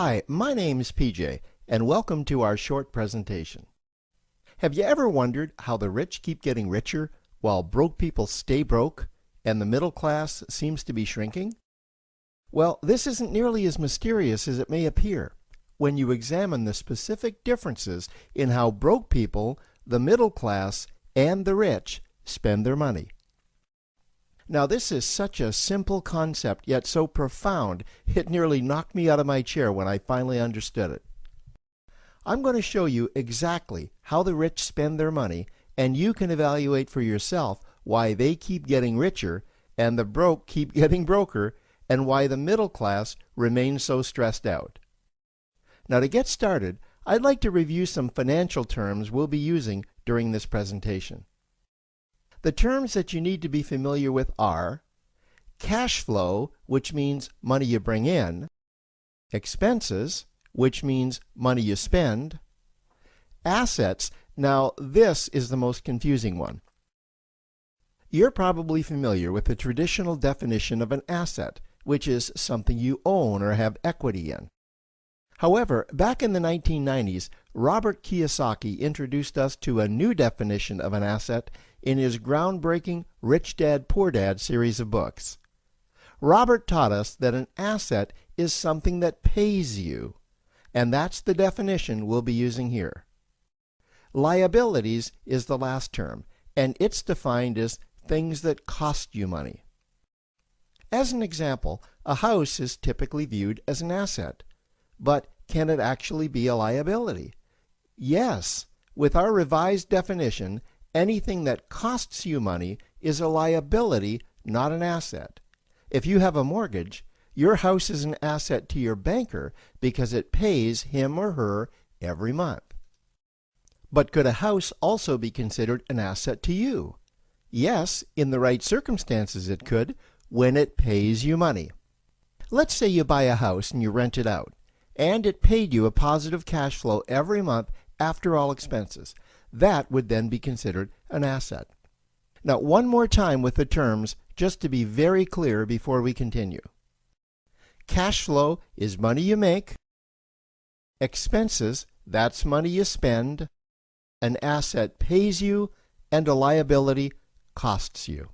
Hi, my name's PJ, and welcome to our short presentation. Have you ever wondered how the rich keep getting richer while broke people stay broke and the middle class seems to be shrinking? Well, this isn't nearly as mysterious as it may appear when you examine the specific differences in how broke people, the middle class, and the rich spend their money. Now, this is such a simple concept, yet so profound, it nearly knocked me out of my chair when I finally understood it. I'm going to show you exactly how the rich spend their money, and you can evaluate for yourself why they keep getting richer and the broke keep getting broker, and why the middle class remains so stressed out. Now, to get started, I'd like to review some financial terms we'll be using during this presentation. The terms that you need to be familiar with are cash flow, which means money you bring in, expenses, which means money you spend, assets. Now, this is the most confusing one. You're probably familiar with the traditional definition of an asset, which is something you own or have equity in. However, back in the 1990s, Robert Kiyosaki introduced us to a new definition of an asset in his groundbreaking Rich Dad, Poor Dad series of books. Robert taught us that an asset is something that pays you, and that's the definition we'll be using here. Liabilities is the last term, and it's defined as things that cost you money. As an example, a house is typically viewed as an asset, but can it actually be a liability? Yes, with our revised definition, anything that costs you money is a liability, not an asset. If you have a mortgage, your house is an asset to your banker because it pays him or her every month. But could a house also be considered an asset to you? Yes, in the right circumstances it could, when it pays you money. Let's say you buy a house and you rent it out, and it paid you a positive cash flow every month after all expenses. That would then be considered an asset. Now, one more time with the terms, just to be very clear before we continue. Cash flow is money you make. Expenses, that's money you spend. An asset pays you, and a liability costs you.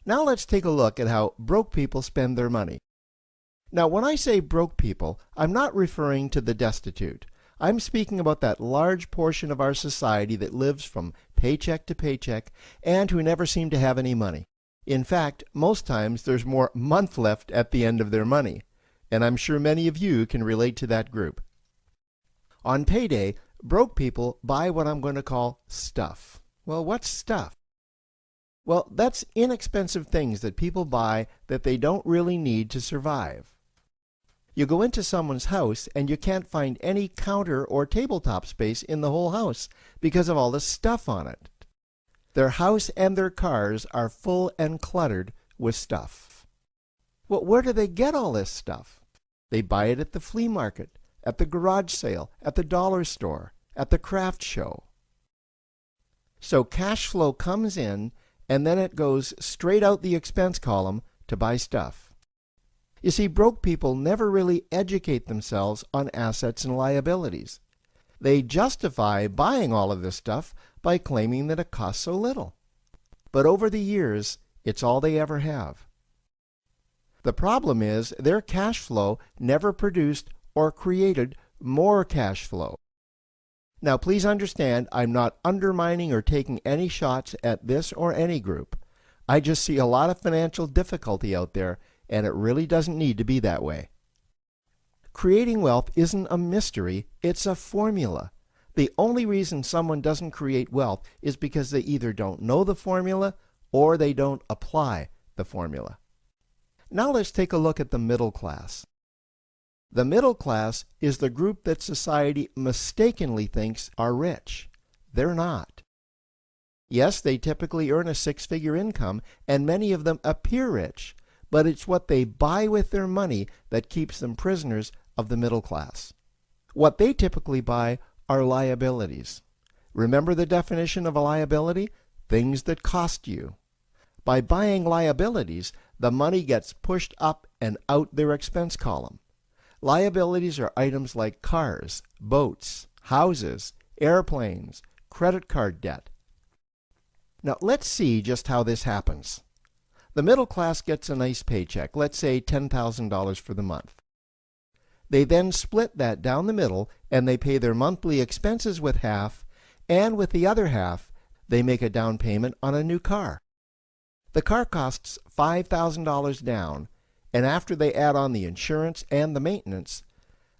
Now let's take a look at how broke people spend their money. Now, when I say broke people, I'm not referring to the destitute. I'm speaking about that large portion of our society that lives from paycheck to paycheck and who never seem to have any money. In fact, most times there's more month left at the end of their money, and I'm sure many of you can relate to that group. On payday, broke people buy what I'm going to call stuff. Well, what's stuff? Well, that's inexpensive things that people buy that they don't really need to survive. You go into someone's house and you can't find any counter or tabletop space in the whole house because of all the stuff on it. Their house and their cars are full and cluttered with stuff. Well, where do they get all this stuff? They buy it at the flea market, at the garage sale, at the dollar store, at the craft show. So cash flow comes in and then it goes straight out the expense column to buy stuff. You see, broke people never really educate themselves on assets and liabilities. They justify buying all of this stuff by claiming that it costs so little. But over the years, it's all they ever have. The problem is their cash flow never produced or created more cash flow. Now, please understand, I'm not undermining or taking any shots at this or any group. I just see a lot of financial difficulty out there, and it really doesn't need to be that way. Creating wealth isn't a mystery, it's a formula. The only reason someone doesn't create wealth is because they either don't know the formula or they don't apply the formula. Now let's take a look at the middle class. The middle class is the group that society mistakenly thinks are rich. They're not. Yes, they typically earn a six-figure income, and many of them appear rich, but it's what they buy with their money that keeps them prisoners of the middle class. What they typically buy are liabilities. Remember the definition of a liability? Things that cost you. By buying liabilities, the money gets pushed up and out their expense column. Liabilities are items like cars, boats, houses, airplanes, credit card debt. Now let's see just how this happens. The middle class gets a nice paycheck, let's say $10,000 for the month. They then split that down the middle and they pay their monthly expenses with half, and with the other half, they make a down payment on a new car. The car costs $5,000 down, and after they add on the insurance and the maintenance,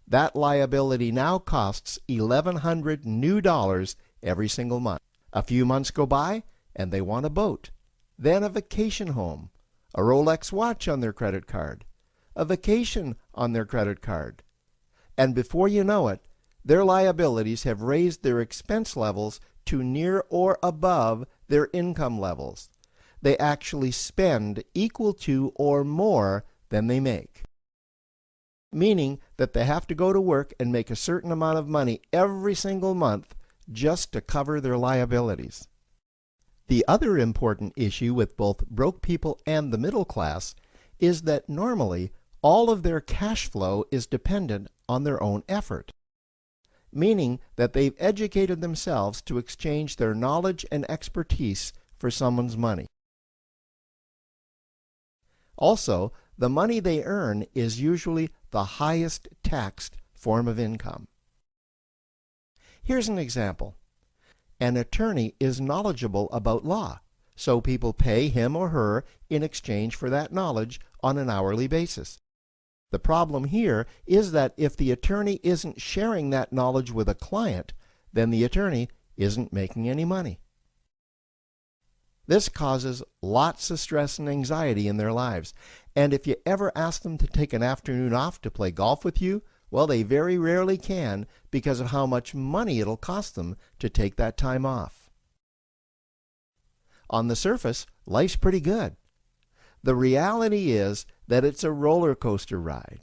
that liability now costs $1,100 new dollars every single month. A few months go by, and they want a boat, then a vacation home, a Rolex watch on their credit card, a vacation on their credit card. And before you know it, their liabilities have raised their expense levels to near or above their income levels. They actually spend equal to or more than they make, meaning that they have to go to work and make a certain amount of money every single month just to cover their liabilities. The other important issue with both broke people and the middle class is that normally all of their cash flow is dependent on their own effort, meaning that they've educated themselves to exchange their knowledge and expertise for someone's money. Also, the money they earn is usually the highest taxed form of income. Here's an example. An attorney is knowledgeable about law, so people pay him or her in exchange for that knowledge on an hourly basis. The problem here is that if the attorney isn't sharing that knowledge with a client, then the attorney isn't making any money. This causes lots of stress and anxiety in their lives, and if you ever ask them to take an afternoon off to play golf with you, well, they very rarely can because of how much money it'll cost them to take that time off. On the surface, life's pretty good. The reality is that it's a roller coaster ride.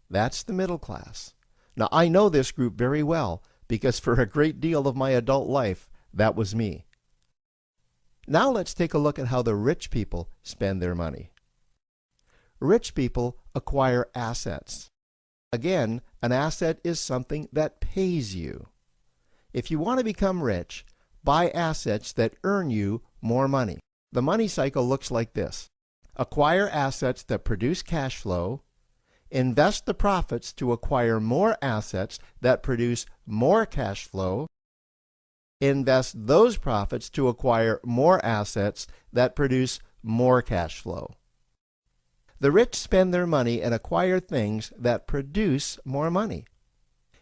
That's the middle class. Now, I know this group very well because for a great deal of my adult life, that was me. Now let's take a look at how the rich people spend their money. Rich people acquire assets. Again, an asset is something that pays you. If you want to become rich, buy assets that earn you more money. The money cycle looks like this. Acquire assets that produce cash flow, invest the profits to acquire more assets that produce more cash flow, invest those profits to acquire more assets that produce more cash flow. The rich spend their money and acquire things that produce more money.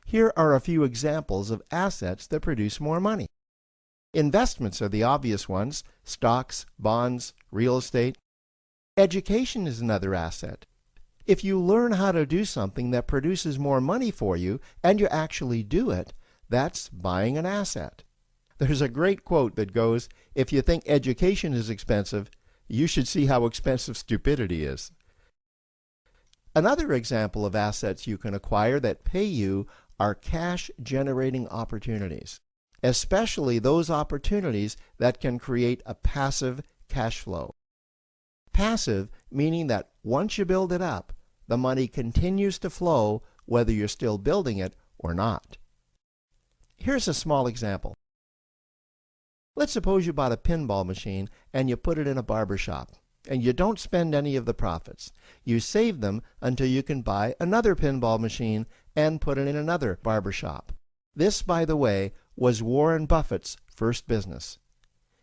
Here are a few examples of assets that produce more money. Investments are the obvious ones: stocks, bonds, real estate. Education is another asset. If you learn how to do something that produces more money for you and you actually do it, that's buying an asset. There's a great quote that goes, "If you think education is expensive, you should see how expensive stupidity is." Another example of assets you can acquire that pay you are cash-generating opportunities, especially those opportunities that can create a passive cash flow. Passive meaning that once you build it up, the money continues to flow whether you're still building it or not. Here's a small example. Let's suppose you bought a pinball machine and you put it in a barber shop, and you don't spend any of the profits. You save them until you can buy another pinball machine and put it in another barber shop. This, by the way, was Warren Buffett's first business.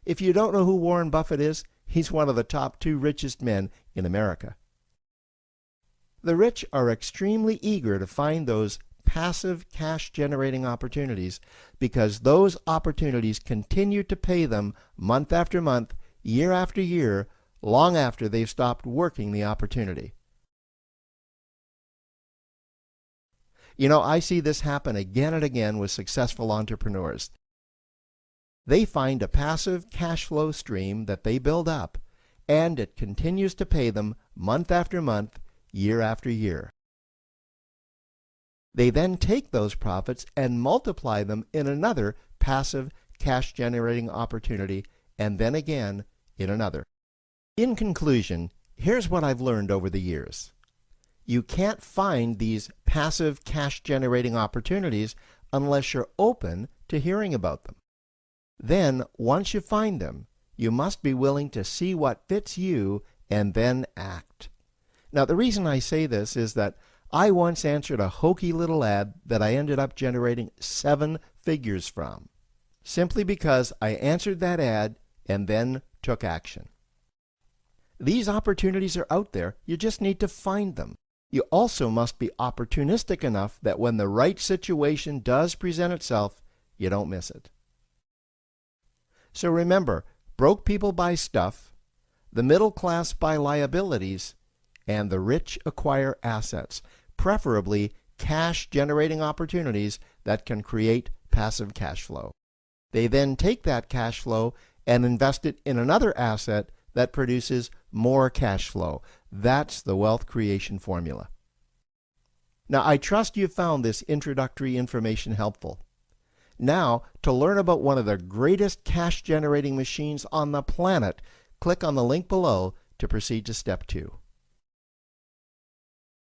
If you don't know who Warren Buffett is, he's one of the top 2 richest men in America. The rich are extremely eager to find those passive cash-generating opportunities because those opportunities continue to pay them month after month, year after year, long after they've stopped working the opportunity. You know, I see this happen again and again with successful entrepreneurs. They find a passive cash flow stream that they build up, and it continues to pay them month after month, year after year. They then take those profits and multiply them in another passive cash-generating opportunity, and then again in another. In conclusion, here's what I've learned over the years. You can't find these passive cash generating opportunities unless you're open to hearing about them. Then, once you find them, you must be willing to see what fits you and then act. Now, the reason I say this is that I once answered a hokey little ad that I ended up generating 7 figures from, simply because I answered that ad and then took action. These opportunities are out there, you just need to find them. You also must be opportunistic enough that when the right situation does present itself, you don't miss it. So remember, broke people buy stuff, the middle class buy liabilities, and the rich acquire assets, preferably cash-generating opportunities that can create passive cash flow. They then take that cash flow and invest it in another asset that produces more cash flow. That's the wealth creation formula. Now, I trust you found this introductory information helpful. Now, to learn about one of the greatest cash-generating machines on the planet, click on the link below to proceed to step 2.